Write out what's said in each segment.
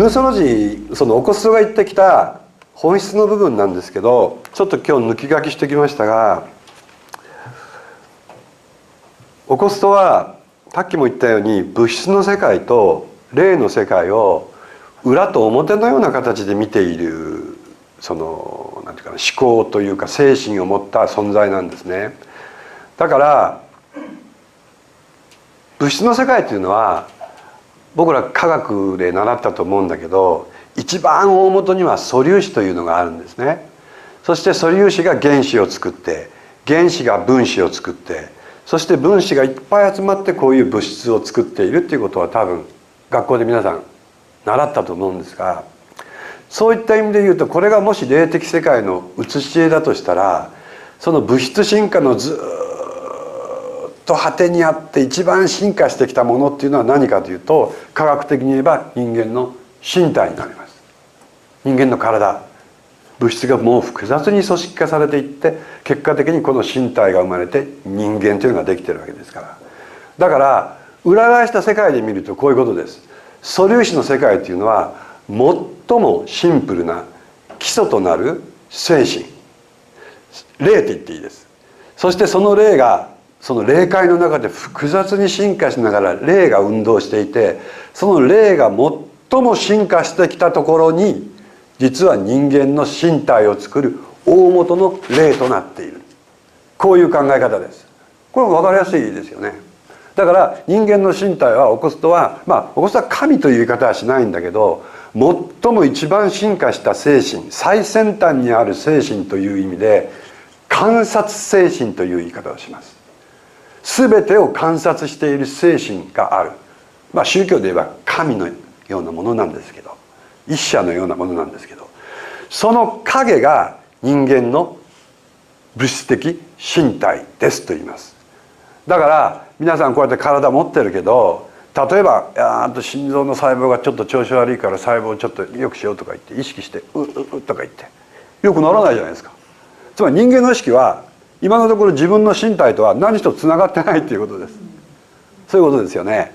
ムソロジー、そのオコストが言ってきた本質の部分なんですけど、ちょっと今日抜き書きしてきましたが、オコストはさっきも言ったように物質の世界と霊の世界を裏と表のような形で見ている、そのなんていうかな、思考というか精神を持った存在なんですね。だから物質の世界というのは僕ら科学で習ったと思うんだけど、一番大元には素粒子というのがあるんですね。そして素粒子が原子を作って、原子が分子を作って、そして分子がいっぱい集まってこういう物質を作っているっていうことは多分学校で皆さん習ったと思うんですが、そういった意味で言うと、これがもし霊的世界の写し絵だとしたら、その物質進化のずっと果てにあって一番進化してきたものっていうのは何かというと、科学的に言えば人間の身体になります。人間の体、物質がもう複雑に組織化されていって、結果的にこの身体が生まれて人間というのができてるわけですから。だから裏返した世界で見るとこういうことです。素粒子の世界というのは最もシンプルな基礎となる精神、霊と言っていいです。そしてその霊がその霊界の中で複雑に進化しながら霊が運動していて、その霊が最も進化してきたところに実は人間の身体を作る大元の霊となっている。こういう考え方です。これも分かりやすいですよね。だから人間の身体はオコストは、オコストは神という言い方はしないんだけど、最も一番進化した精神、最先端にある精神という意味で観察精神という言い方をします。全てを観察している精神がある。宗教で言えば神のようなものなんですけど、一者のようなものなんですけど、その影が人間の物質的身体ですと言います。だから皆さんこうやって体持ってるけど、例えば心臓の細胞がちょっと調子悪いから細胞をちょっと良くしようとか言って意識してうとか言ってよくならないじゃないですか。つまり人間の意識は今のところ自分の身体とは何一つつながってないということです。そういうことですよね。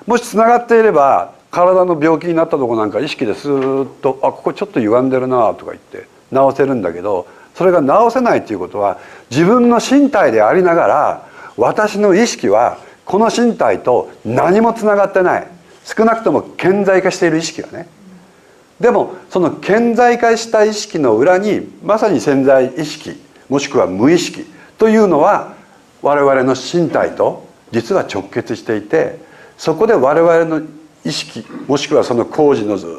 もしつながっていれば体の病気になったとこなんか意識でスーッとここちょっと歪んでるなとか言って治せるんだけど、それが治せないということは自分の身体でありながら私の意識はこの身体と何もつながってない。少なくとも顕在化している意識はね。でもその顕在化した意識の裏にまさに潜在意識もしくは無意識というのは我々の身体と実は直結していて、そこで我々の意識もしくはその工事のずっ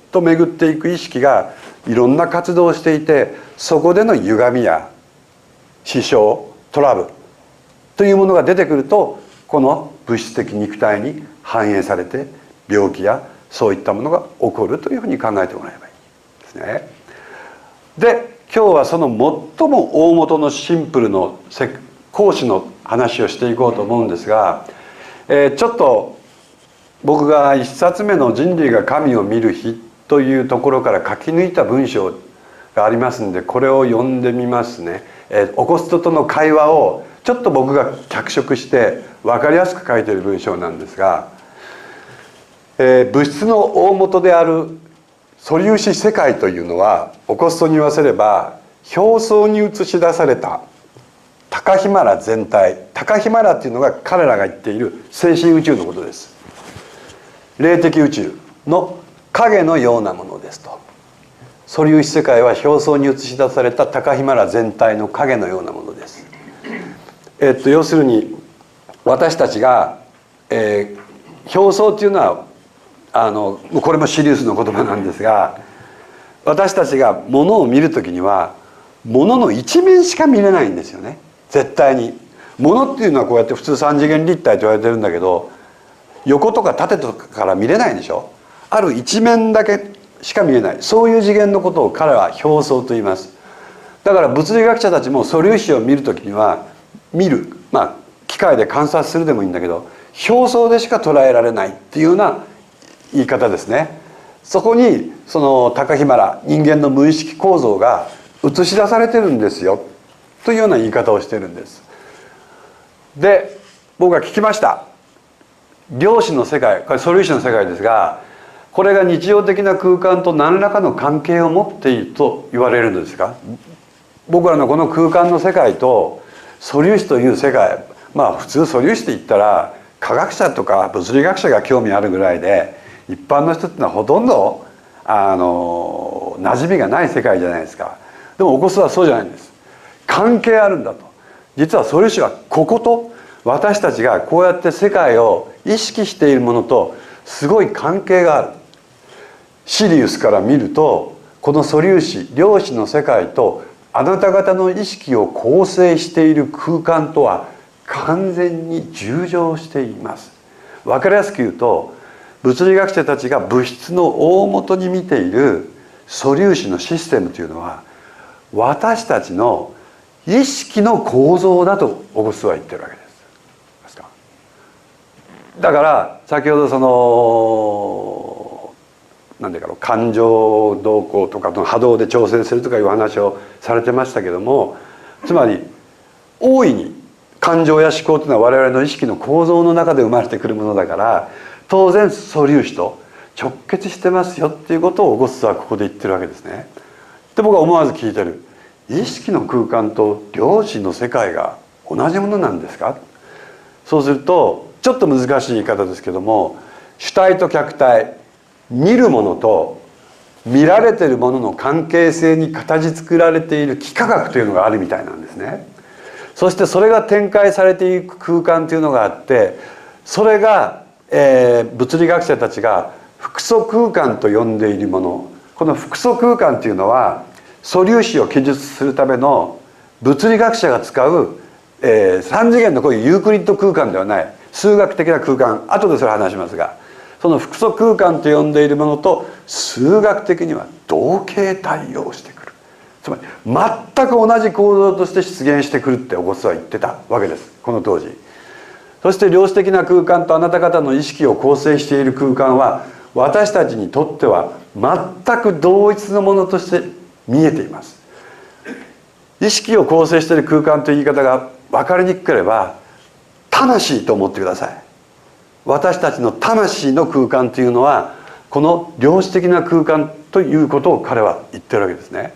と巡っていく意識がいろんな活動をしていて、そこでの歪みや支障トラブルというものが出てくると、この物質的肉体に反映されて病気やそういったものが起こるというふうに考えてもらえばいいですね。で今日はその最も大元のシンプルの講師の話をしていこうと思うんですが、ちょっと僕が一冊目の「人類が神を見る日」というところから書き抜いた文章がありますので、これを読んでみますね。オコストとの会話をちょっと僕が脚色して分かりやすく書いている文章なんですが、物質の大元である素粒子世界というのはオコストに言わせれば表層に映し出された高ヒマラ全体、高ヒマラっていうのが彼らが言っている精神宇宙のことです。霊的宇宙の影のようなものですと。素粒子世界は表層に映し出された高ヒマラ全体の影のようなものです。要するに私たちが、表層っていうのはこれもシリウスの言葉なんですが、私たちが物を見るときには物の一面しか見れないんですよね。絶対に物っていうのはこうやって普通三次元立体と言われてるんだけど、横とか縦とかから見れないでしょ。ある一面だけしか見えない、そういう次元のことを彼は表層と言います。だから物理学者たちも素粒子を見るときには機械で観察するでもいいんだけど、表層でしか捉えられないっていうような言い方ですね。そこにその高ヒマラ、人間の無意識構造が映し出されてるんですよというような言い方をしてるんです。で僕が聞きました。量子の世界、これ素粒子の世界ですが、これが日常的な空間と何らかの関係を持っていると言われるのですが、僕らのこの空間の世界と素粒子という世界、まあ普通素粒子って言ったら科学者とか物理学者が興味あるぐらいで、一般の人っていうのはほとんど馴染みがない世界じゃないですか。でもオコスはそうじゃないんです。関係あるんだと。実は素粒子はここと私たちがこうやって世界を意識しているものとすごい関係がある。シリウスから見るとこの素粒子量子の世界とあなた方の意識を構成している空間とは完全に従上しています。分かりやすく言うと、物理学者たちが物質の大元に見ている素粒子のシステムというのは私たちの意識の構造だとオゴストは言ってるわけです。だから先ほどその何て言うか感情動向とかの波動で調整するとかいう話をされてましたけども、つまり大いに感情や思考というのは我々の意識の構造の中で生まれてくるものだから、当然素粒子と直結してますよっていうことをオゴストはここで言ってるわけですね。で僕は思わず聞いてる。意識の空間と量子の世界が同じものなんですか？そうするとちょっと難しい言い方ですけども、主体と客体、見るものと見られているものの関係性に形作られている幾何学というのがあるみたいなんですね。そしてそれが展開されていく空間というのがあって、それが、物理学者たちが複素空間と呼んでいるもの。この複素空間というのは素粒子を記述するための物理学者が使う、3次元のこういうユークリッド空間ではない数学的な空間、後でそれ話しますが、その複素空間と呼んでいるものと数学的には同型対応してくる。つまり全く同じ構造として出現してくるってオゴストは言ってたわけです、この当時。そして量子的な空間とあなた方の意識を構成している空間は私たちにとっては全く同一のものとして見えています。意識を構成している空間という言い方が分かりにくければ、魂と思ってください。私たちの魂の空間というのはこの量子的な空間ということを彼は言ってるわけですね。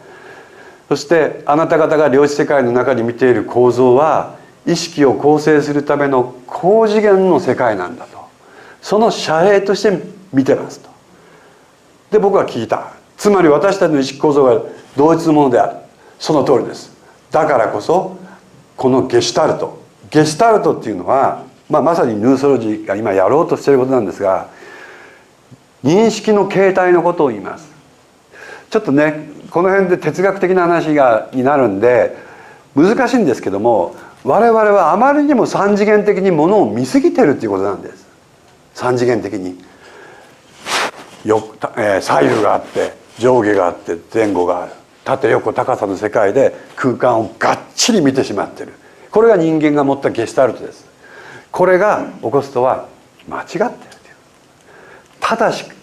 そしてあなた方が量子世界の中に見ている構造は意識を構成するための高次元の世界なんだと、その遮蔽として見てますと。で僕は聞いた。つまり私たちの意識構造が同一のものである。その通りです。だからこそこのゲシュタルトっていうのは、まさにヌーソロジーが今やろうとしていることなんですが、認識の形態のことを言います。ちょっとねこの辺で哲学的な話になるんで難しいんですけども、我々はあまりにも三次元的にものを見過ぎてるっていうことなんです。三次元的に左右があって上下があって前後がある、縦横高さの世界で空間をがっちり見てしまってる。これが人間が持ったゲシュタルトです。これがオゴストは間違ってるという。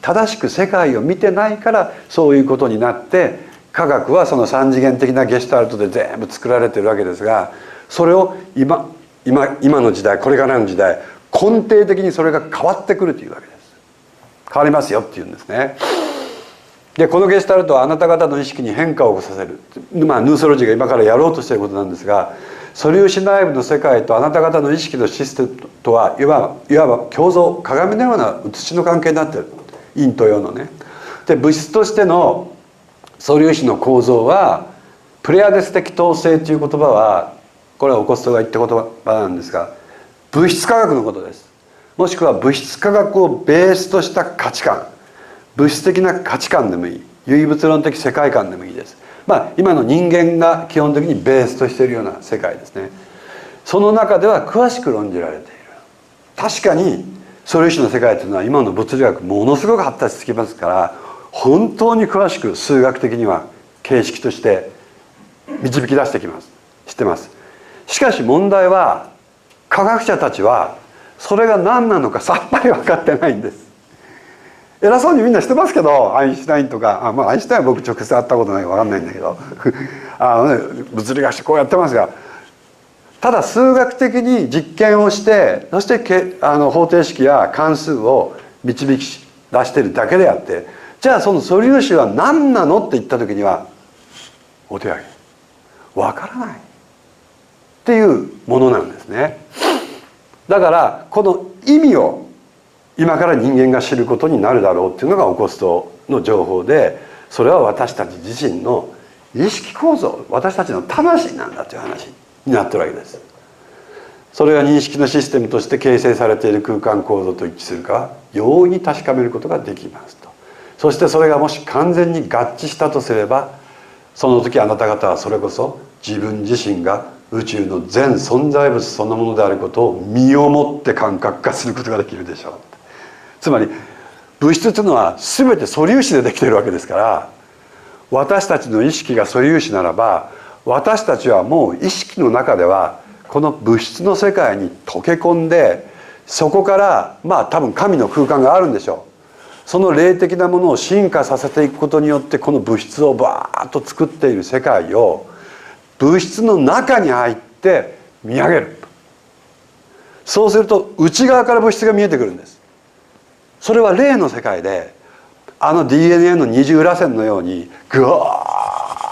正しく世界を見てないからそういうことになって、科学はその三次元的なゲシュタルトで全部作られてるわけですが、それを今の時代、これからの時代根底的にそれが変わってくるというわけです。変わりますよっていうんですね。でこのゲシュタルトはあなた方の意識に変化を起こさせる、ヌーソロジーが今からやろうとしていることなんですが、素粒子内部の世界とあなた方の意識のシステムとはいわば共造、鏡のような写しの関係になっている。陰と陽のね。で物質としての素粒子の構造はプレアデス的統制という言葉は、これはオコストが言った言葉なんですが、物質科学のことです。もしくは物質科学をベースとした価値観、物質的な価値観でもいい、唯物論的世界観でもいいです。今の人間が基本的にベースとしているような世界ですね。その中では詳しく論じられている。確かに素粒子の世界というのは今の物理学ものすごく発達してきますから、本当に詳しく数学的には形式として導き出してきます。知ってます。しかし問題は、科学者たちはそれが何なのかさっぱり分かってないんです。偉そうにみんなしてますけど、アインシュタインとか、アインシュタインは僕直接会ったことないから分かんないんだけど物理学者こうやってますが、ただ数学的に実験をして、そして方程式や関数を導き出してるだけであって、じゃあその素粒子は何なのって言った時にはお手上げわからないっていうものなんですね。だからこの意味を今から人間が知ることになるだろうっていうのがオコストの情報で、それは私たち自身の意識構造、私たちの魂なんだという話になってるわけです。それが認識のシステムとして形成されている空間構造と一致するかは容易に確かめることができますと。そしてそれがもし完全に合致したとすれば、その時あなた方はそれこそ自分自身が宇宙の全存在物そのものであることを身をもって感覚化することができるでしょう。つまり物質というのは全て素粒子でできているわけですから、私たちの意識が素粒子ならば、私たちはもう意識の中ではこの物質の世界に溶け込んで、そこから多分神の空間があるんでしょう。その霊的なものを進化させていくことによって、この物質をバーッと作っている世界を物質の中に入って見上げる。そうすると内側から物質が見えてくるんです。それは霊の世界で、DNA の二重螺旋のようにぐわ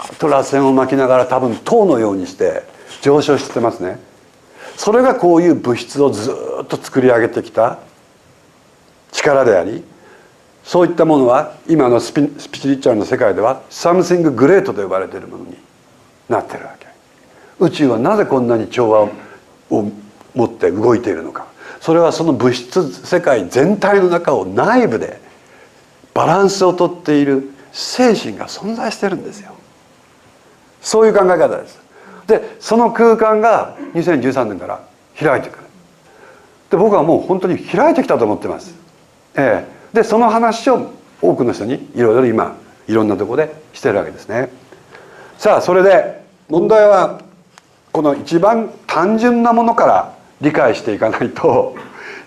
ーっと螺旋を巻きながら、多分塔のようにして上昇してますね。それがこういう物質をずっと作り上げてきた力であり、そういったものは今のスピリチュアルの世界ではサムシンググレートと呼ばれているものになっているわけ。宇宙はなぜこんなに調和を持って動いているのか。それはその物質世界全体の中を内部でバランスをとっている精神が存在してるんですよ。そういう考え方です。でその空間が2013年から開いてくる。で僕はもう本当に開いてきたと思ってます。でその話を多くの人にいろいろ今いろんなところでしてるわけですね。さあそれで問題はこの一番単純なものから理解していかないと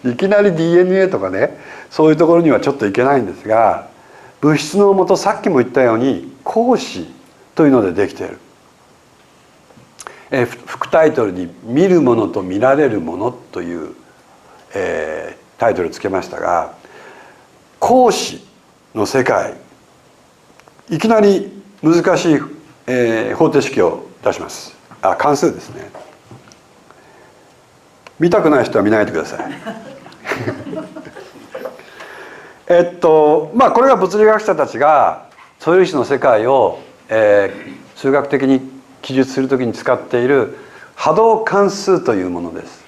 いきなり DNA とかね、そういうところにはちょっといけないんですが、物質のもと、さっきも言ったように光子というのでできている。副タイトルに「見るものと見られるもの」という、タイトルをつけましたが、光子の世界、いきなり難しい、方程式を出します。関数ですね。見たくない人は見ないでください。これが物理学者たちが素粒子の世界を、数学的に記述するときに使っている波動関数というものです。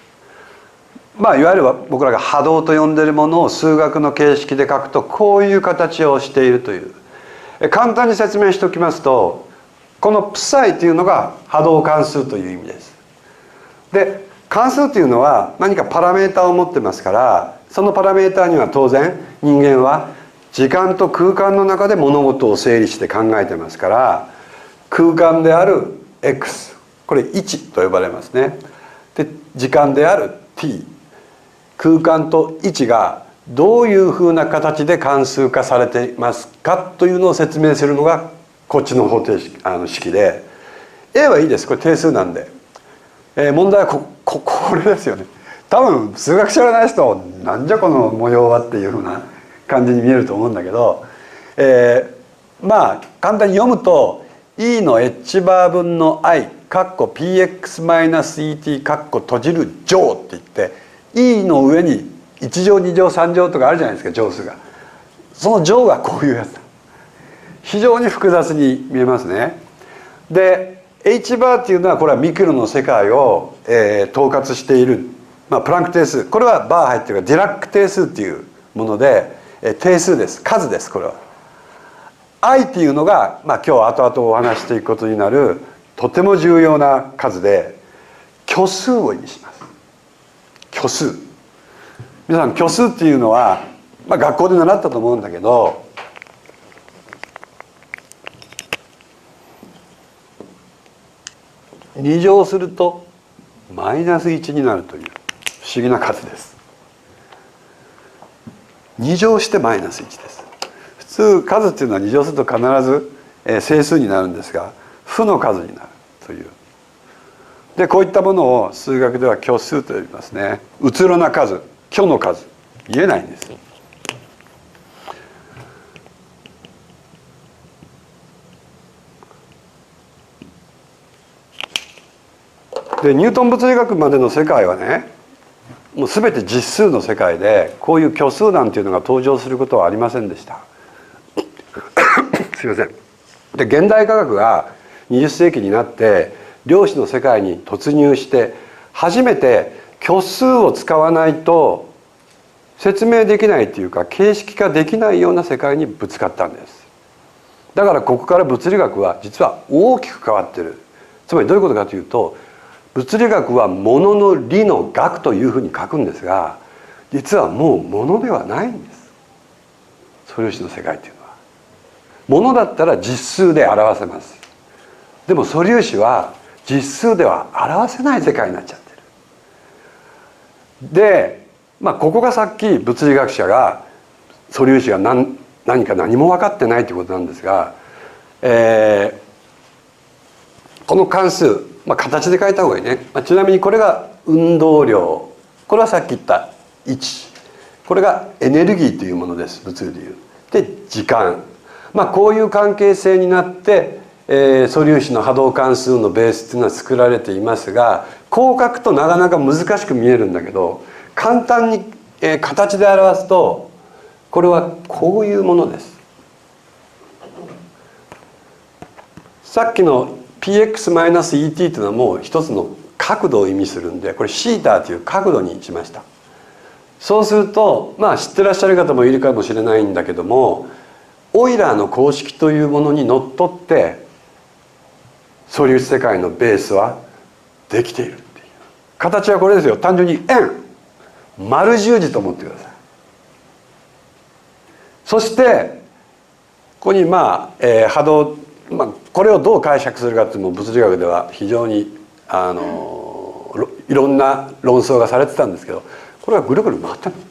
いわゆる僕らが波動と呼んでいるものを数学の形式で書くとこういう形をしているという。簡単に説明しておきますと、このプサイというのが波動関数という意味です。で関数というのは何かパラメータを持ってますから、そのパラメータには当然人間は時間と空間の中で物事を整理して考えてますから、空間である x、 これ1と呼ばれますね。で時間である t、 空間と位置がどういうふうな形で関数化されていますかというのを説明するのがこっちの方程式、式で、 A はいいです。これ定数なんで。問題はこれですよね。多分数学知らない人なんじゃこの模様はっていうふうな感じに見えると思うんだけど、簡単に読むと E の h バー分の i かっこ px-et かっこ閉じる乗って言って、 E の上に1乗2乗3乗とかあるじゃないですか、乗数が。その乗がこういうやつだ。非常に複雑に見えますね。でh バーっていうのはこれはミクロの世界を、統括している、プランク定数。これはバー入ってるからディラック定数っていうもので、定数です。数です。これは i っていうのが、今日後々お話していくことになるとても重要な数で、虚数を意味します。虚数。皆さん虚数っていうのは、学校で習ったと思うんだけど、2乗するとマイナス1になるという不思議な数です。2乗してマイナス1です。普通数っていうのは2乗すると必ず整数になるんですが、負の数になるという。でこういったものを数学では虚数と呼びますね。うつろな数、虚の数、言えないんです。でニュートン物理学までの世界はね、もう全て実数の世界で、こういう虚数なんていうのが登場することはありませんでしたすいません。で現代科学が20世紀になって量子の世界に突入して初めて虚数を使わないと説明できないというか形式化できないような世界にぶつかったんです。だからここから物理学は実は大きく変わってる。つまりどういうことかというと、物理学は物の理の学というふうに書くんですが、実はもう物ではないんです。素粒子の世界というのは物だったら実数で表せます。でも素粒子は実数では表せない世界になっちゃってる。でここがさっき物理学者が素粒子が何か何も分かってないということなんですが、この関数、形で書いた方がいいね。ちなみにこれが運動量、これはさっき言った位置、これがエネルギーというものです、物理でいう。で時間、こういう関係性になって、素粒子の波動関数のベースっていうのは作られていますが、こう書くとなかなか難しく見えるんだけど、簡単に、形で表すとこれはこういうものです。さっきの px-et というのはもう一つの角度を意味するんで、これ θ という角度にしました。そうすると知ってらっしゃる方もいるかもしれないんだけども、オイラーの公式というものにのっとって素粒子世界のベースはできているっていう形はこれですよ。単純に円丸十字と思ってください。そしてここに波動、これをどう解釈するかっていうのも物理学では非常にいろんな論争がされてたんですけど、これはぐるぐる回ってるの。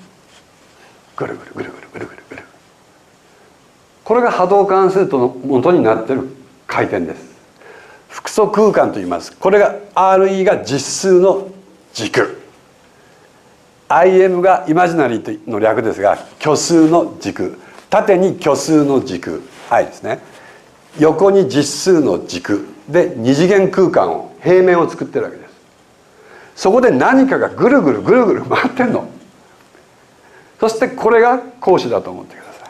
ぐるぐるぐるぐるぐるぐるぐる。これが波動関数との元になっている回転です。複素空間と言います。これが RE が実数の軸、IM がイマジナリーの略ですが虚数の軸、縦に虚数の軸 I ですね、横に実数の軸で二次元空間を平面を作ってるわけです。そこで何かがぐるぐるぐるぐる回ってんの。そしてこれが光子だと思ってください。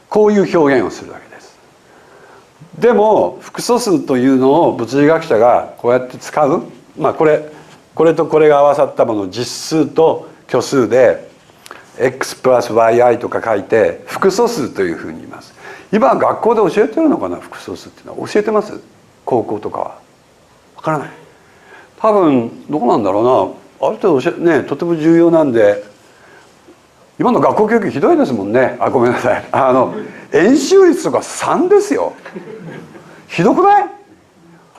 こういう表現をするわけです。でも複素数というのを物理学者がこうやって使う、これとこれが合わさったものを実数と虚数で x プラス yi とか書いて複素数というふうに言います。今学校で教えてるのかな、複素数っていうのは。教えてます？高校とかは。わからない。多分どうなんだろうな。ある程度ね、とても重要なんで。今の学校教育ひどいですもんね。ごめんなさい。円周率とか3ですよ。ひどくない？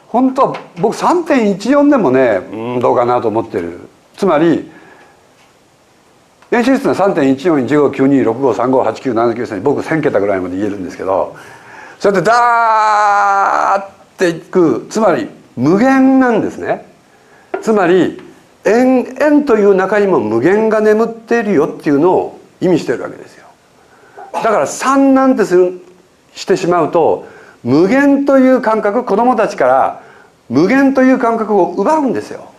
本当は僕 3.14 でもね、どうかなと思ってる。つまり円周率の 3.14159265358979 僕1000桁ぐらいまで言えるんですけど、そうやってダーっていく、つまり無限なんですね。つまり円という中にも無限が眠っているよっていうのを意味しているわけですよ。だから3なんてしてしまうと無限という感覚、子どもたちから無限という感覚を奪うんですよ。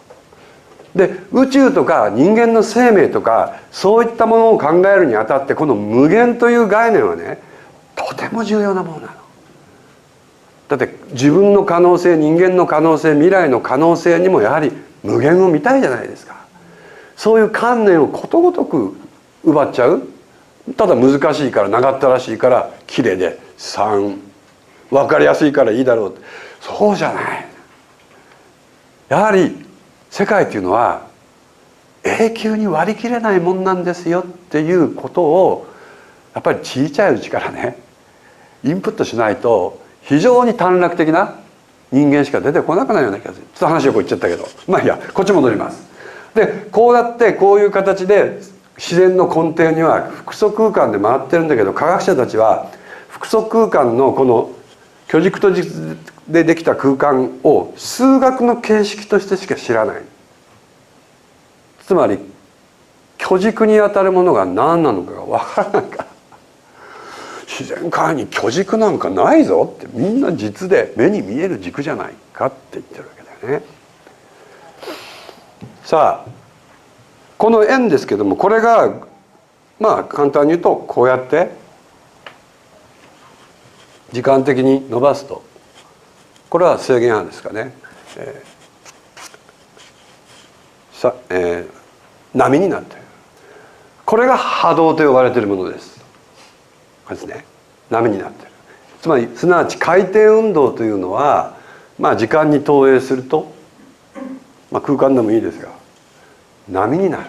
で宇宙とか人間の生命とかそういったものを考えるにあたって、この無限という概念はね、とても重要なものなの。だって自分の可能性、人間の可能性、未来の可能性にもやはり無限を見たいじゃないですか。そういう観念をことごとく奪っちゃう。ただ難しいから、長ったらしいから綺麗で3、分かりやすいからいいだろう。そうじゃない。やはり世界というのは永久に割り切れないもんなんですよっていうことを、やっぱり小さいうちからねインプットしないと非常に短絡的な人間しか出てこなくなるような気がする。ちょっと話をこう言っちゃったけど、いいや、こっち戻ります。でこうやってこういう形で自然の根底には複素空間で回ってるんだけど、科学者たちは複素空間のこの虚軸と軸でできた空間を数学の形式としてしか知らない。つまり虚軸にあたるものが何なのかが分からないから、自然界に巨軸なんかないぞって、みんな実で目に見える軸じゃないかって言ってるわけだよね。さあこの円ですけども、これがまあ簡単に言うとこうやって時間的に伸ばすと、これは制限波ですかね、波になっている。これが波動と呼ばれているものです。これですね、波になっている。つまりすなわち回転運動というのは、まあ時間に投影すると、まあ、空間でもいいですが波になる。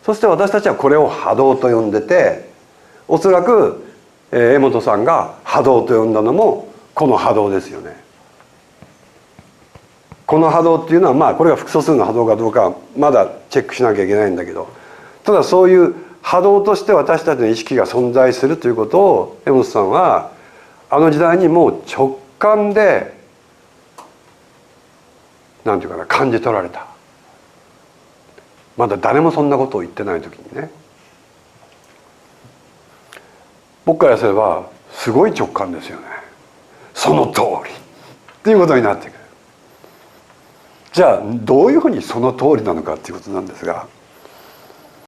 そして私たちはこれを波動と呼んでて、おそらく江本さんが波動と呼んだのもこの波動ですよね。この波動っていうのは、まあこれが複素数の波動かどうかはまだチェックしなきゃいけないんだけど、ただそういう波動として私たちの意識が存在するということを江本さんはあの時代にもう直感でなんていうかな、感じ取られた。まだ誰もそんなことを言ってない時にね、僕からすればすごい直感ですよね。その通りっていうことになってくる。じゃあどういうふうにその通りなのかっていうことなんですが、